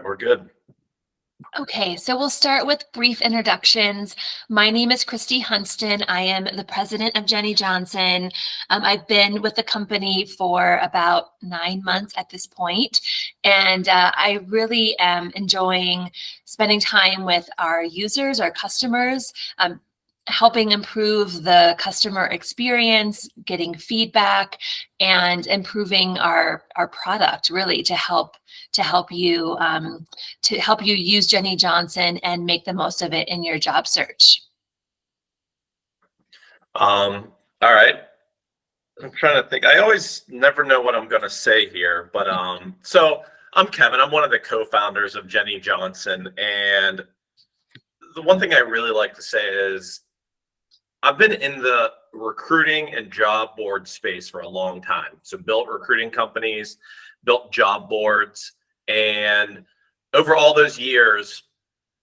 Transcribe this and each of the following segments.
right, we're good. Okay, so we'll start with brief introductions. My name is Kristy Hunston. I am the president of Jennie Johnson. I've been with the company for about 9 months at this point, and I really am enjoying spending time with our users, our customers, helping improve the customer experience, getting feedback, and improving our product really to help you use Jennie Johnson and make the most of it in your job search. All right. I'm trying to think. I always never know what I'm going to say here, but so I'm Kevin. I'm one of the co-founders of Jennie Johnson, and the one thing I really like to say is I've been in the recruiting and job board space for a long time. So built recruiting companies, built job boards, and over all those years,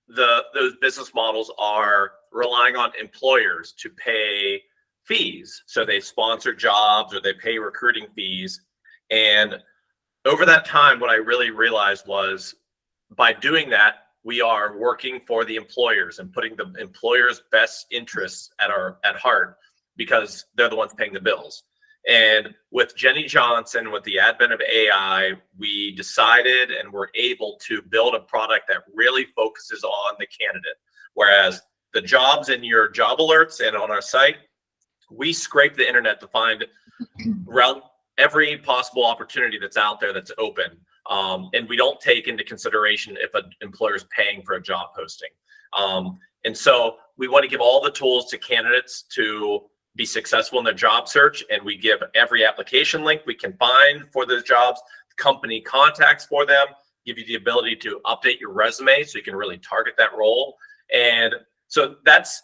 those business models are relying on employers to pay fees. So they sponsor jobs or they pay recruiting fees. And over that time, what I really realized was by doing that, we are working for the employers and putting the employers' best interests at heart because they're the ones paying the bills. And with Jennie Johnson, with the advent of AI, we decided and were able to build a product that really focuses on the candidate. Whereas the jobs in your job alerts and on our site, we scrape the internet to find around every possible opportunity that's out there that's open. And we don't take into consideration if an employer is paying for a job posting. And so we want to give all the tools to candidates to be successful in their job search. And we give every application link we can find for those jobs, company contacts for them, give you the ability to update your resume so you can really target that role. And so that's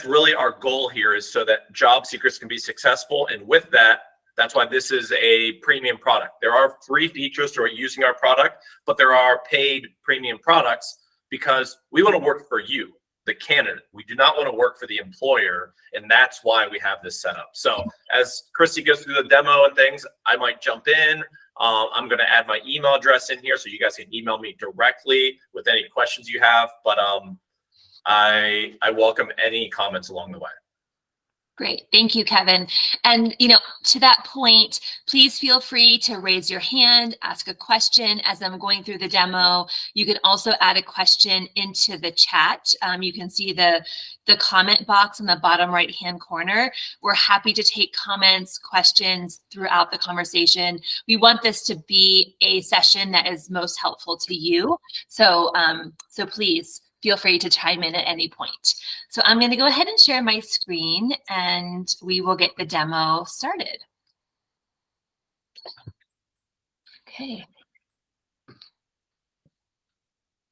really our goal here, is so that job seekers can be successful. And with that, that's why this is a premium product. There are free features to using our product, but there are paid premium products because we want to work for you, the candidate. We do not want to work for the employer, and that's why we have this set up. So as Kristy goes through the demo and things, I might jump in. I'm going to add my email address in here so you guys can email me directly with any questions you have. But I welcome any comments along the way. Great. Thank you, Kevin. And, to that point, please feel free to raise your hand, ask a question as I'm going through the demo. You can also add a question into the chat. You can see the comment box in the bottom right-hand corner. We're happy to take comments, questions throughout the conversation. We want this to be a session that is most helpful to you. So please feel free to chime in at any point. So I'm going to go ahead and share my screen and we will get the demo started. Okay.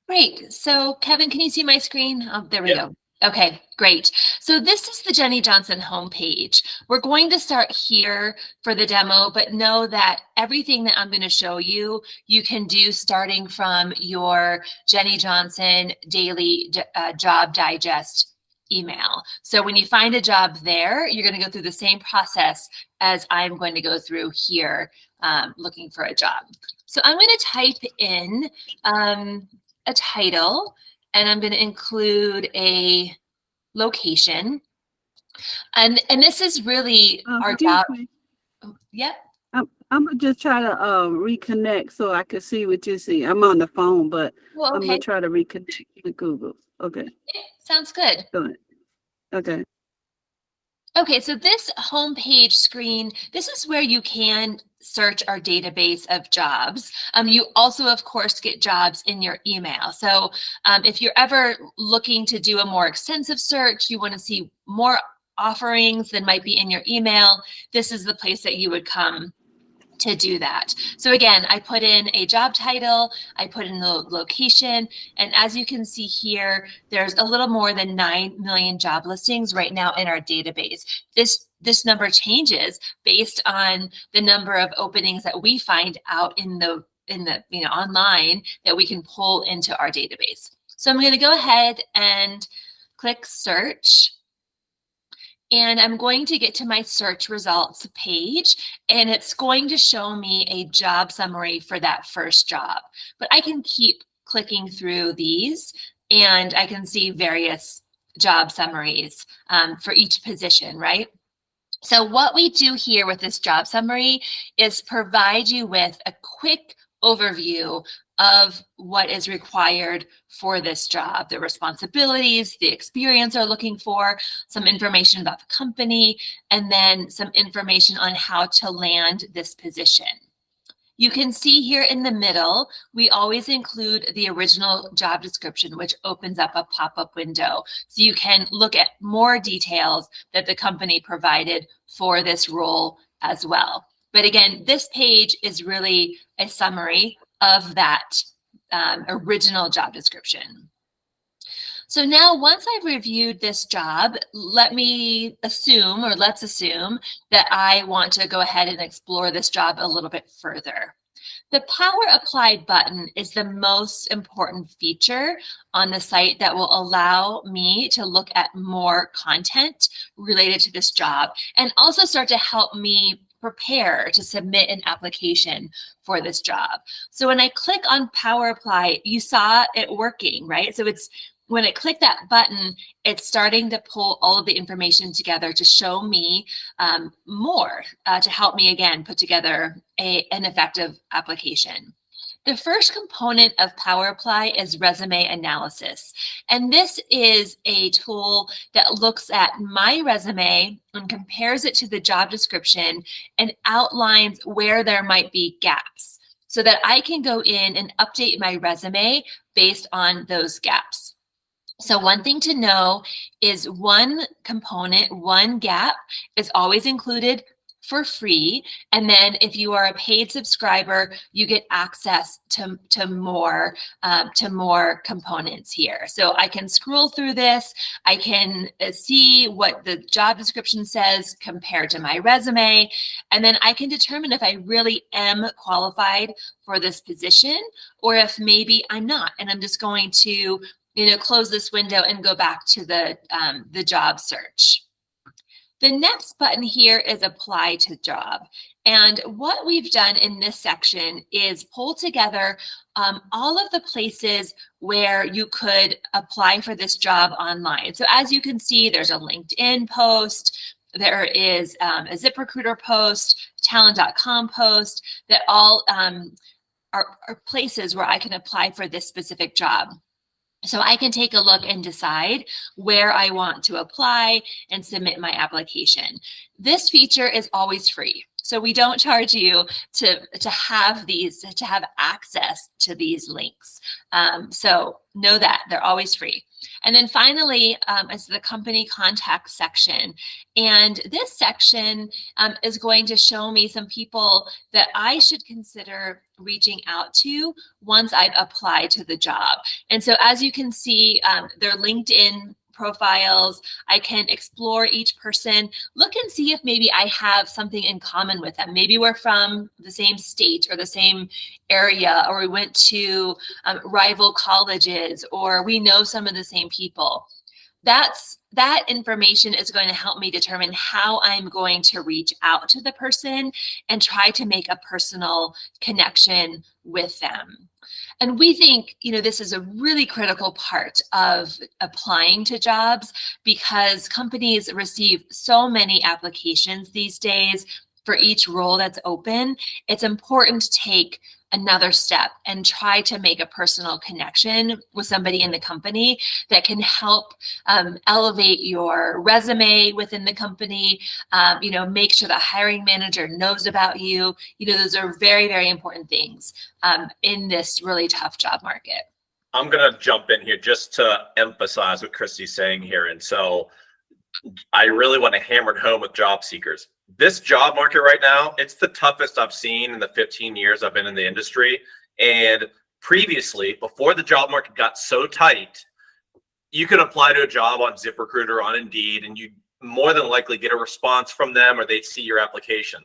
Great. So Kevin, can you see my screen? Oh, there we go. Okay, great. So this is the Jennie Johnson homepage. We're going to start here for the demo, but know that everything that I'm going to show you, you can do starting from your Jennie Johnson daily job digest email. So when you find a job there, you're going to go through the same process as I'm going to go through here looking for a job. So I'm going to type in a title, and I'm going to include a location. And this is really our job. Yep. I'm going to just try to reconnect so I can see what you see. I'm on the phone, but I'm going to try to reconnect with Google. Okay. Sounds good. Good. Okay. Okay, so this homepage screen, this is where you can search our database of jobs. You also, of course, get jobs in your email. So if you're ever looking to do a more extensive search, you want to see more offerings than might be in your email, this is the place that you would come to do that. So again, I put in a job title, I put in the location, and as you can see here, there's a little more than 9 million job listings right now in our database. This number changes based on the number of openings that we find out in the online that we can pull into our database. So I'm going to go ahead and click search. And I'm going to get to my search results page, and it's going to show me a job summary for that first job. But I can keep clicking through these, and I can see various job summaries for each position, right? So what we do here with this job summary is provide you with a quick overview of what is required for this job, the responsibilities, the experience they're looking for, some information about the company, and then some information on how to land this position. You can see here in the middle, we always include the original job description, which opens up a pop-up window. So you can look at more details that the company provided for this role as well. But again, this page is really a summary of that original job description. So now once I've reviewed this job, let's assume that I want to go ahead and explore this job a little bit further. The Power Apply button is the most important feature on the site that will allow me to look at more content related to this job and also start to help me prepare to submit an application for this job. So when I click on Power Apply, you saw it working, right? So when I click that button, it's starting to pull all of the information together to show me more, to help me, again, put together an effective application. The first component of Power Apply is resume analysis. And this is a tool that looks at my resume and compares it to the job description and outlines where there might be gaps so that I can go in and update my resume based on those gaps. So one thing to know is one component, one gap is always included for free. And then if you are a paid subscriber, you get access to more components here. So I can scroll through this. I can see what the job description says compared to my resume. And then I can determine if I really am qualified for this position or if maybe I'm not. And I'm just going to close this window and go back to the job search. The next button here is Apply to Job. And what we've done in this section is pull together all of the places where you could apply for this job online. So as you can see, there's a LinkedIn post, there is a ZipRecruiter post, talent.com post, that all are places where I can apply for this specific job. So I can take a look and decide where I want to apply and submit my application. This feature is always free. So we don't charge you to have access to these links. So know that they're always free. And then finally is the company contact section. And this section is going to show me some people that I should consider reaching out to once I've applied to the job. And so as you can see, their LinkedIn profiles, I can explore each person, look and see if maybe I have something in common with them. Maybe we're from the same state or the same area, or we went to rival colleges, or we know some of the same people. That information is going to help me determine how I'm going to reach out to the person and try to make a personal connection with them. And we think, this is a really critical part of applying to jobs because companies receive so many applications these days for each role that's open. It's important to take another step and try to make a personal connection with somebody in the company that can help elevate your resume within the company, make sure the hiring manager knows about you. Those are very, very important things in this really tough job market. I'm going to jump in here just to emphasize what Kristy's saying here. And so I really want to hammer it home with job seekers. This job market right now, it's the toughest I've seen in the 15 years I've been in the industry. And previously, before the job market got so tight, you could apply to a job on ZipRecruiter or on Indeed, and you'd more than likely get a response from them or they'd see your application.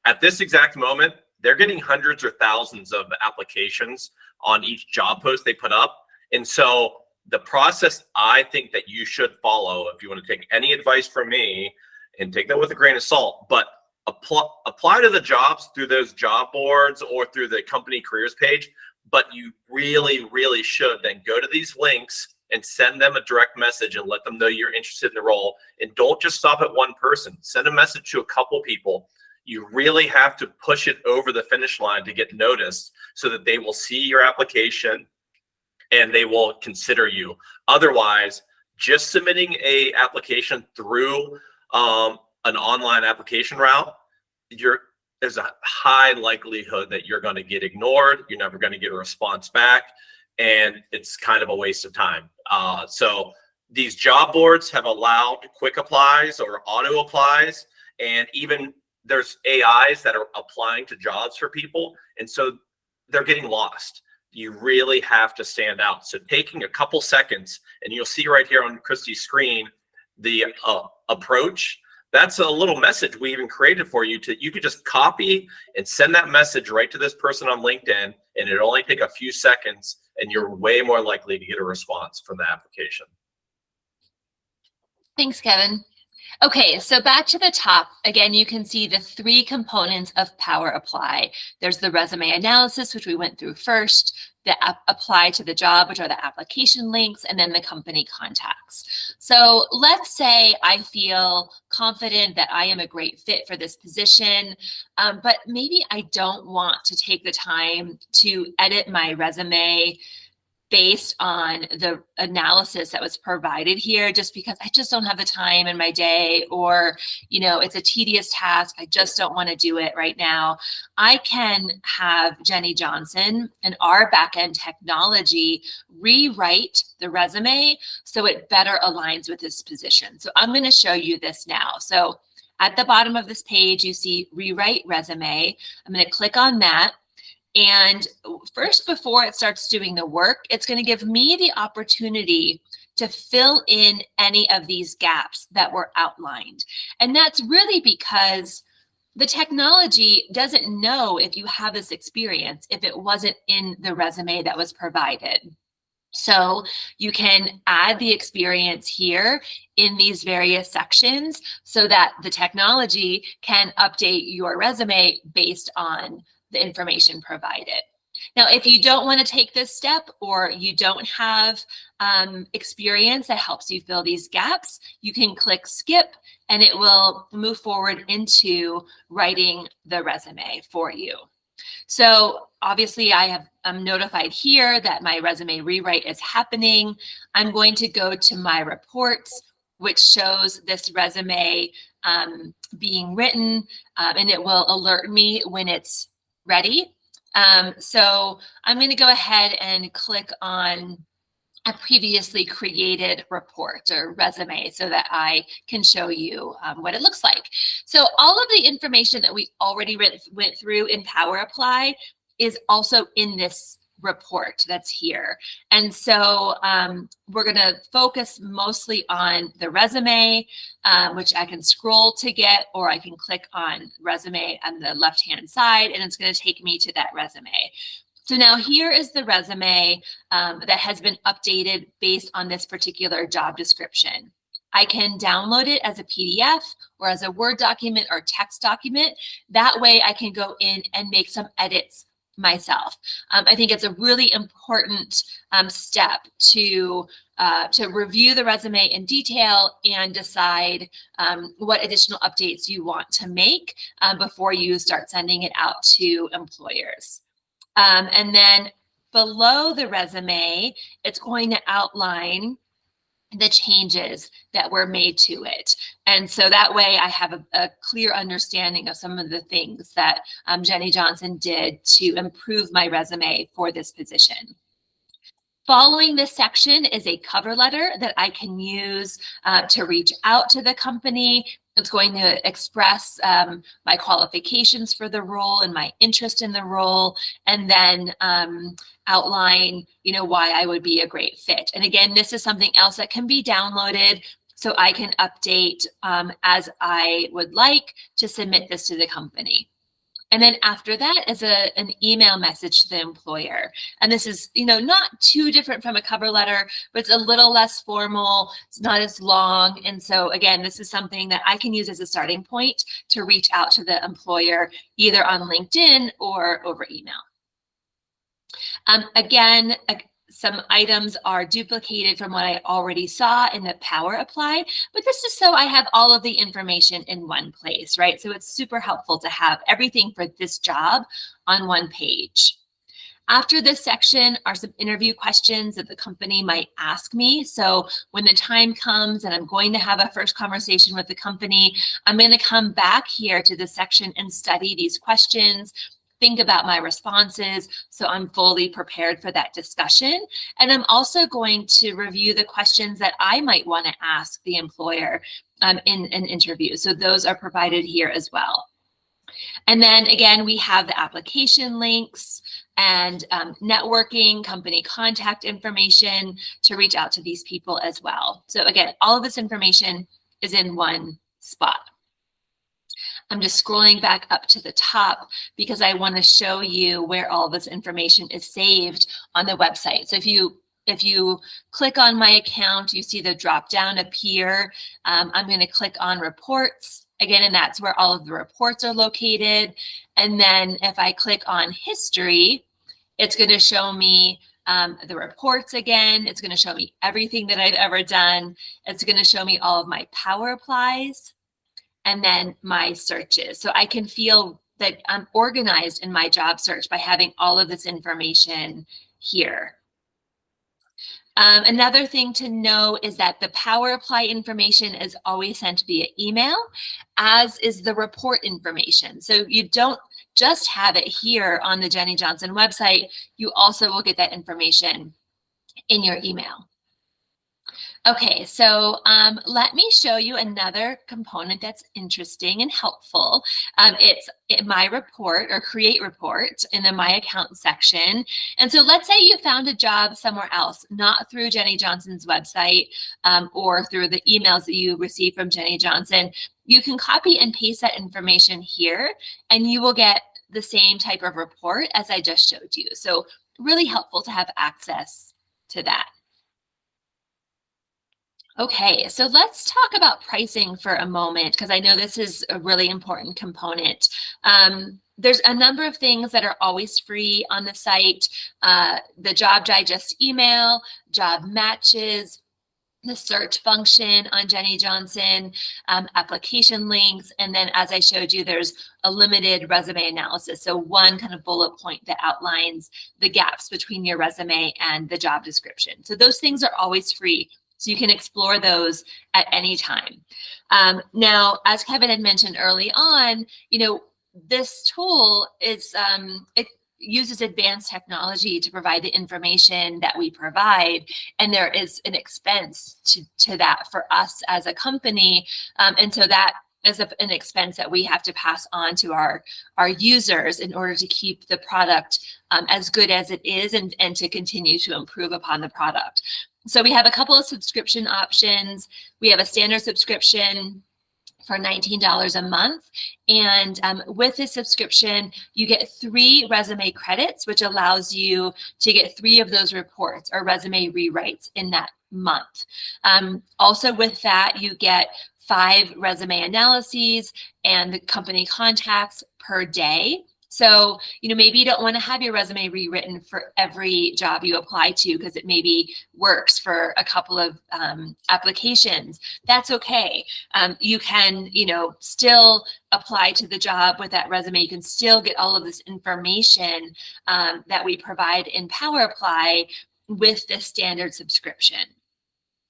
At this exact moment, they're getting hundreds or thousands of applications on each job post they put up. And so the process I think that you should follow, if you want to take any advice from me, and take that with a grain of salt, but apply to the jobs through those job boards or through the company careers page, but you really, really should then go to these links and send them a direct message and let them know you're interested in the role. And don't just stop at one person. Send a message to a couple people. You really have to push it over the finish line to get noticed so that they will see your application and they will consider you. Otherwise, just submitting a application through an online application route, there's a high likelihood that you're going to get ignored. You're never going to get a response back, and it's kind of a waste of time. So these job boards have allowed quick applies or auto applies, and even there's AIs that are applying to jobs for people, and so they're getting lost. You really have to stand out. So taking a couple seconds, and you'll see right here on Kristy's screen, the approach. That's a little message we even created for you. You could just copy and send that message right to this person on LinkedIn, and it'll only take a few seconds, and you're way more likely to get a response from the application. Thanks, Kevin. Okay, so back to the top, again, you can see the 3 components of Power Apply. There's the resume analysis, which we went through first, the apply to the job, which are the application links, and then the company contacts. So let's say I feel confident that I am a great fit for this position, but maybe I don't want to take the time to edit my resume based on the analysis that was provided here, just because I just don't have the time in my day, or, it's a tedious task. I just don't want to do it right now. I can have Jennie Johnson and our backend technology rewrite the resume so it better aligns with this position. So I'm going to show you this now. So at the bottom of this page, you see rewrite resume. I'm going to click on that. And first, before it starts doing the work, it's going to give me the opportunity to fill in any of these gaps that were outlined. And that's really because the technology doesn't know if you have this experience if it wasn't in the resume that was provided. So you can add the experience here in these various sections so that the technology can update your resume based on the information provided. Now, if you don't want to take this step, or you don't have experience that helps you fill these gaps, you can click skip and it will move forward into writing the resume for you. So obviously I'm notified here that my resume rewrite is happening. I'm going to go to my reports, which shows this resume being written, and it will alert me when it's ready. So I'm going to go ahead and click on a previously created report or resume so that I can show you what it looks like. So all of the information that we already went through in Power Apply is also in this report that's here. And so we're going to focus mostly on the resume, which I can scroll to get, or I can click on resume on the left-hand side, and it's going to take me to that resume. So now here is the resume that has been updated based on this particular job description. I can download it as a PDF or as a Word document or text document. That way I can go in and make some edits myself. I think it's a really important step to review the resume in detail and decide what additional updates you want to make before you start sending it out to employers. And then below the resume, it's going to outline the changes that were made to it. And so that way I have a clear understanding of some of the things that Jennie Johnson did to improve my resume for this position. Following this section is a cover letter that I can use to reach out to the company. It's going to express my qualifications for the role and my interest in the role, and then outline, why I would be a great fit. And again, this is something else that can be downloaded, so I can update as I would like to submit this to the company. And then after that is an email message to the employer. And this is, not too different from a cover letter, but it's a little less formal. It's not as long. And so again, this is something that I can use as a starting point to reach out to the employer, either on LinkedIn or over email. Again, some items are duplicated from what I already saw in the Power Apply, but this is so I have all of the information in one place, right? So it's super helpful to have everything for this job on one page. After this section are some interview questions that the company might ask me. So when the time comes and I'm going to have a first conversation with the company, I'm going to come back here to this section and study these questions, think about my responses so I'm fully prepared for that discussion. And I'm also going to review the questions that I might want to ask the employer in an interview. So those are provided here as well. And then again, we have the application links and networking, company contact information to reach out to these people as well. So again, all of this information is in one spot. I'm just scrolling back up to the top because I want to show you where all this information is saved on the website. So if you click on my account, you see the drop down appear. I'm going to click on reports again, and that's where all of the reports are located. And then if I click on history, it's going to show me the reports again. It's going to show me everything that I've ever done. It's going to show me all of my Power Applies and then my searches. So I can feel that I'm organized in my job search by having all of this information here. Another thing to know is that the Power Apply information is always sent via email, as is the report information. So you don't just have it here on the Jennie Johnson website, you also will get that information in your email. Okay, so let me show you another component that's interesting and helpful. It's in my report or create report in the My Account section. And so let's say you found a job somewhere else, not through Jennie Johnson's website or through the emails that you receive from Jennie Johnson. You can copy and paste that information here and you will get the same type of report as I just showed you. So really helpful to have access to that. Okay, so let's talk about pricing for a moment, because I know this is a really important component. There's a number of things that are always free on the site. The Job Digest email, job matches, the search function on Jennie Johnson, application links, and then as I showed you, there's a limited resume analysis. So one kind of bullet point that outlines the gaps between your resume and the job description. So those things are always free. So you can explore those at any time. Now, as Kevin had mentioned early on, this tool is, it uses advanced technology to provide the information that we provide. And there is an expense to that for us as a company. And so that is an expense that we have to pass on to our users in order to keep the product as good as it is and to continue to improve upon the product. So we have a couple of subscription options. We have a standard subscription for $19 a month. And with this subscription, you get 3 resume credits, which allows you to get 3 of those reports or resume rewrites in that month. Also with that, you get 5 resume analyses and the company contacts per day. So, maybe you don't want to have your resume rewritten for every job you apply to because it maybe works for a couple of applications. That's okay. You can, still apply to the job with that resume. You can still get all of this information that we provide in Power Apply with the standard subscription.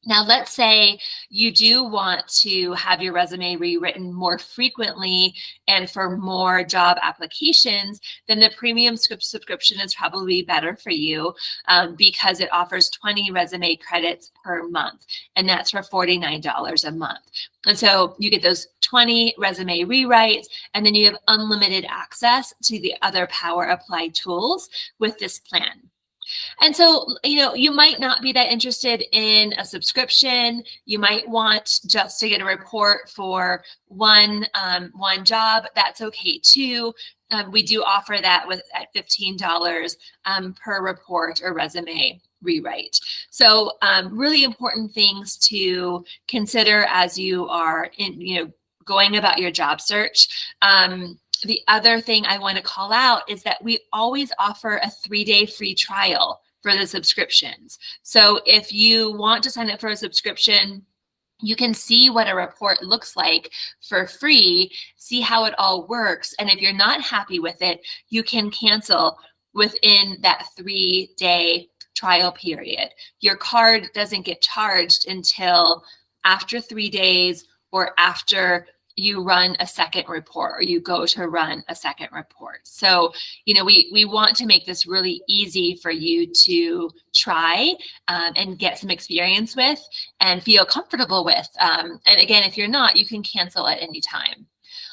Now, let's say you do want to have your resume rewritten more frequently and for more job applications, then the premium subscription is probably better for you because it offers 20 resume credits per month, and that's for $49 a month. And so you get those 20 resume rewrites, and then you have unlimited access to the other Power Apply tools with this plan. And so, you might not be that interested in a subscription. You might want just to get a report for one job. That's okay too. We do offer that at $15 per report or resume rewrite. So really important things to consider as you are going about your job search. the other thing I want to call out is that we always offer a 3-day free trial for the subscriptions. So if you want to sign up for a subscription, you can see what a report looks like for free, see how it all works. And if you're not happy with it, you can cancel within that 3-day trial period. Your card doesn't get charged until after 3 days or after you run a second report or you go to run a second report. So, you know, we want to make this really easy for you to try and get some experience with and feel comfortable with. And again, if you're not, you can cancel at any time.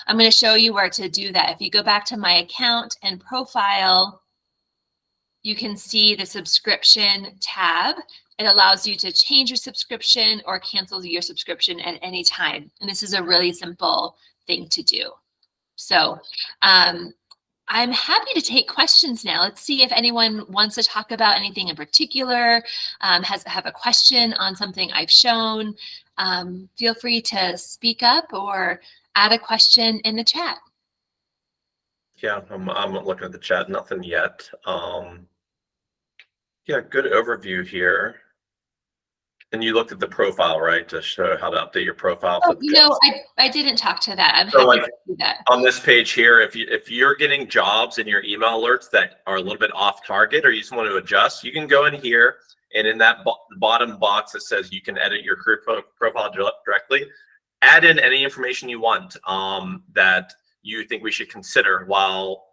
I'm going to show you where to do that. If you go back to my account and profile, you can see the subscription tab. It allows you to change your subscription or cancel your subscription at any time. And this is a really simple thing to do. So I'm happy to take questions now. Let's see if anyone wants to talk about anything in particular, have a question on something I've shown. Feel free to speak up or add a question in the chat. Yeah, I'm looking at the chat. Nothing yet. Yeah, good overview here. And you looked at the profile, right, to show how to update your profile. Oh, no, I didn't talk to that. I'm so happy like to do that. on this page here, if you're getting jobs in your email alerts that are a little bit off target, or you just want to adjust, you can go in here and in that bottom box that says you can edit your career profile directly, add in any information you want that you think we should consider while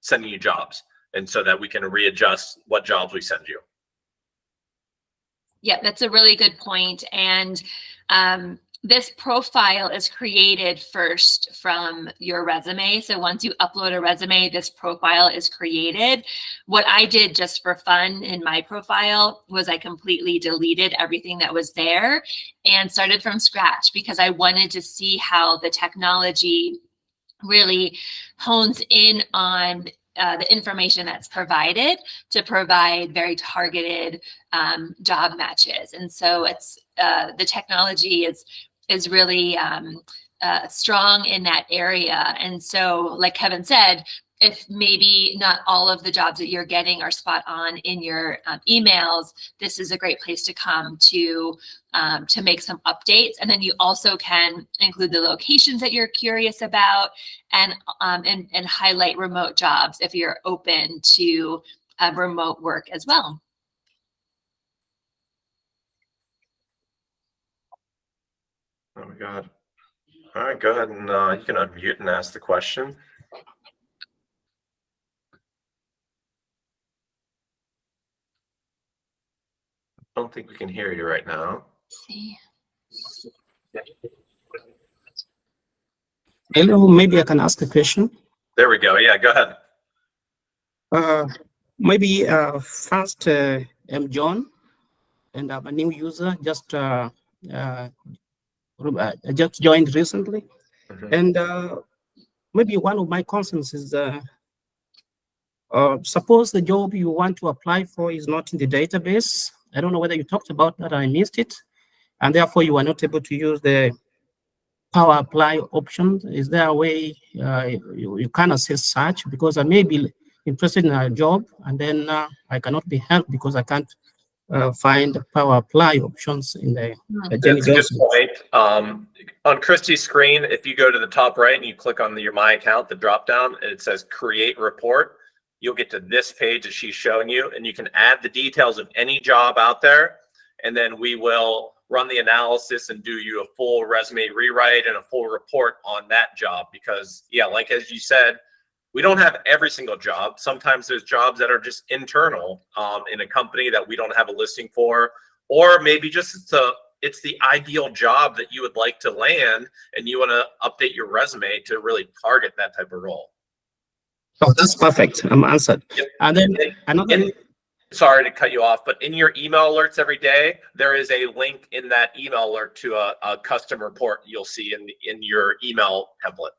sending you jobs, and so that we can readjust what jobs we send you. Yeah, that's a really good point. And this profile is created first from your resume. So once you upload a resume, this profile is created. What I did just for fun in my profile was I completely deleted everything that was there and started from scratch because I wanted to see how the technology really hones in on the information that's provided to provide very targeted job matches. And so it's the technology is really strong in that area. And so, like Kevin said, if maybe not all of the jobs that you're getting are spot on in your emails, this is a great place to come to make some updates. And then you also can include the locations that you're curious about and highlight remote jobs if you're open to remote work as well. Oh my God. All right, go ahead and you can unmute and ask the question. I don't think we can hear you right now. See. Hello, maybe I can ask a question. There we go. Yeah, go ahead. Maybe first, I'm John, and I'm a new user. Just joined recently, and maybe one of my concerns is suppose the job you want to apply for is not in the database. I don't know whether you talked about that. I missed it, and therefore you are not able to use the Power Apply option. Is there a way you can assess such? Because I may be interested in a job, and then I cannot be helped because I can't find Power Apply options in the Jennie Johnson. On Kristy's screen, if you go to the top right and you click on your My Account, the drop down, and it says Create Report, you'll get to this page that she's showing you, and you can add the details of any job out there, and then we will run the analysis and do you a full resume rewrite and a full report on that job. Because yeah, like as you said, we don't have every single job. Sometimes there's jobs that are just internal in a company that we don't have a listing for, or maybe just it's the ideal job that you would like to land and you want to update your resume to really target that type of role. Oh, that's perfect. I'm answered. Yep. And then another. Sorry to cut you off, but in your email alerts every day, there is a link in that email alert to a custom report you'll see in your email template.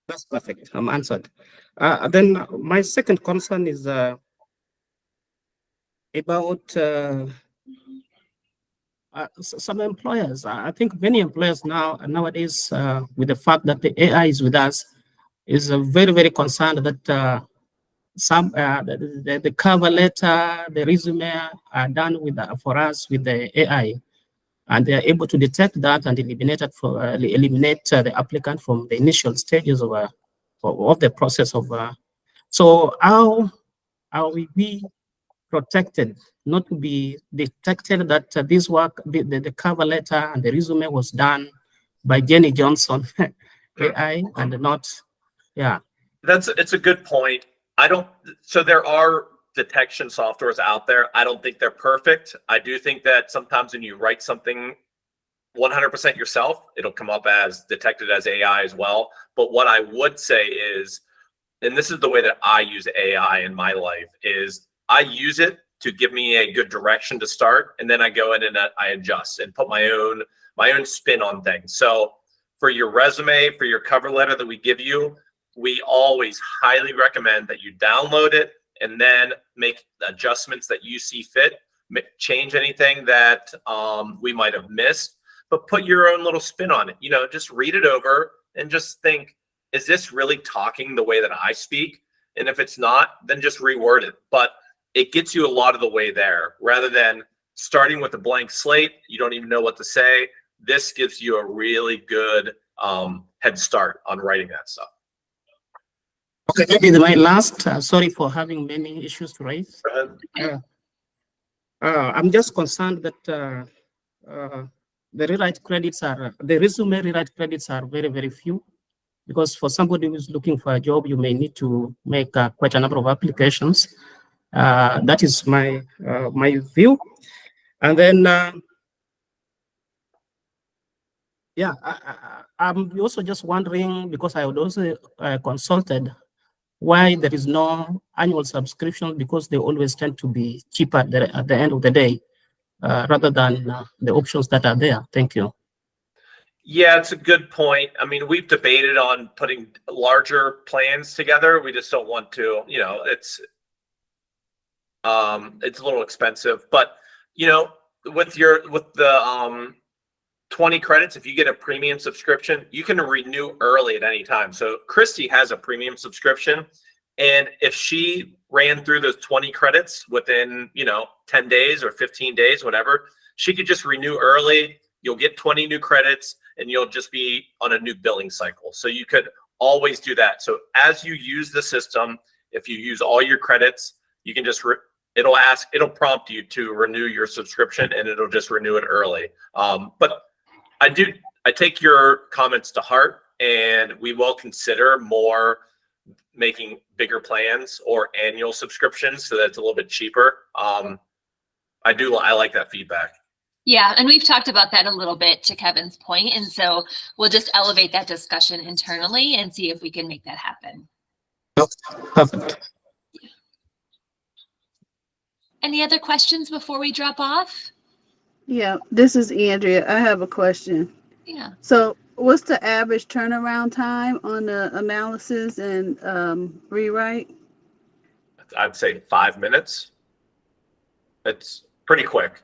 That's perfect. I'm answered. Then my second concern is about some employers. I think many employers nowadays, with the fact that the AI is with us, is very, very concerned that the cover letter, the resume are done with for us with the AI, and they are able to detect that and eliminate the applicant from the initial stages of the process of. So how are we be protected not to be detected that this work, the cover letter and the resume was done by Jennie Johnson AI and not, yeah. It's a good point. So there are detection softwares out there. I don't think they're perfect. I do think that sometimes when you write something 100% yourself, it'll come up as detected as AI as well. But what I would say is, and this is the way that I use AI in my life, is I use it to give me a good direction to start, and then I go in and I adjust and put my own spin on things. So for your resume, for your cover letter that we give you, we always highly recommend that you download it and then make adjustments that you see fit, change anything that we might have missed, but put your own little spin on it. You know, just read it over and just think, is this really talking the way that I speak? And if it's not, then just reword it. But it gets you a lot of the way there, rather than starting with a blank slate. You don't even know what to say. This gives you a really good head start on writing that stuff. Okay, maybe my last, sorry for having many issues to raise. Go ahead. I'm just concerned that the rewrite credits the resume rewrite credits are very, very few, because for somebody who's looking for a job, you may need to make quite a number of applications. That is my view. And then, yeah, I'm also just wondering, because I would also consulted why there is no annual subscription, because they always tend to be cheaper at the end of the day, rather than the options that are there. Thank you. Yeah, it's a good point. I mean, we've debated on putting larger plans together. We just don't want to, you know, it's a little expensive, but you know, with the 20 credits, if you get a premium subscription, you can renew early at any time. So Kristy has a premium subscription, and if she ran through those 20 credits within, you know, 10 days or 15 days, whatever, she could just renew early. You'll get 20 new credits and you'll just be on a new billing cycle. So you could always do that. So as you use the system, if you use all your credits, you can just it'll prompt you to renew your subscription, and it'll just renew it early. But I take your comments to heart, and we will consider making bigger plans or annual subscriptions so that it's a little bit cheaper. I like that feedback. Yeah, and we've talked about that a little bit, to Kevin's point, and so we'll just elevate that discussion internally and see if we can make that happen. Perfect. Any other questions before we drop off? Yeah, this is Andrea. I have a question. Yeah. So what's the average turnaround time on the analysis and rewrite? I'd say 5 minutes. It's pretty quick.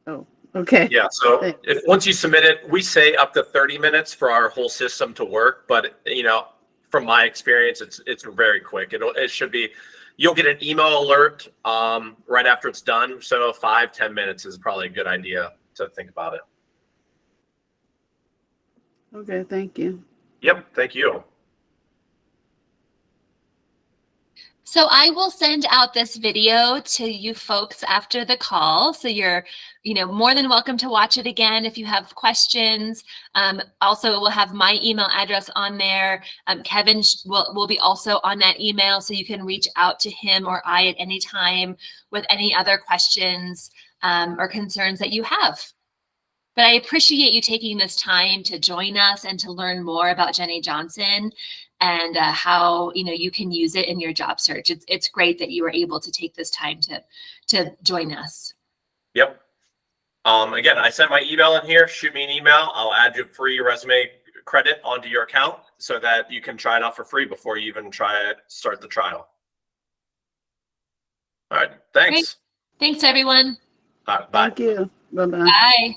Oh, okay. Yeah, so once you submit it, we say up to 30 minutes for our whole system to work, but you know, from my experience, it's very quick. It should be, you'll get an email alert right after it's done. So 5-10 minutes is probably a good idea to think about it. Okay, thank you. Yep, thank you. So I will send out this video to you folks after the call. So you're, more than welcome to watch it again if you have questions. Also, we'll have my email address on there. Kevin will be also on that email, so you can reach out to him or I at any time with any other questions or concerns that you have. But I appreciate you taking this time to join us and to learn more about Jennie Johnson and how you can use it in your job search. It's great that you were able to take this time to join us. Yep. Again, I sent my email in here. Shoot me an email. I'll add your free resume credit onto your account so that you can try it out for free before you even start the trial. All right. Thanks. Great. Thanks, everyone. All right, bye. Thank you. Bye-bye. Bye.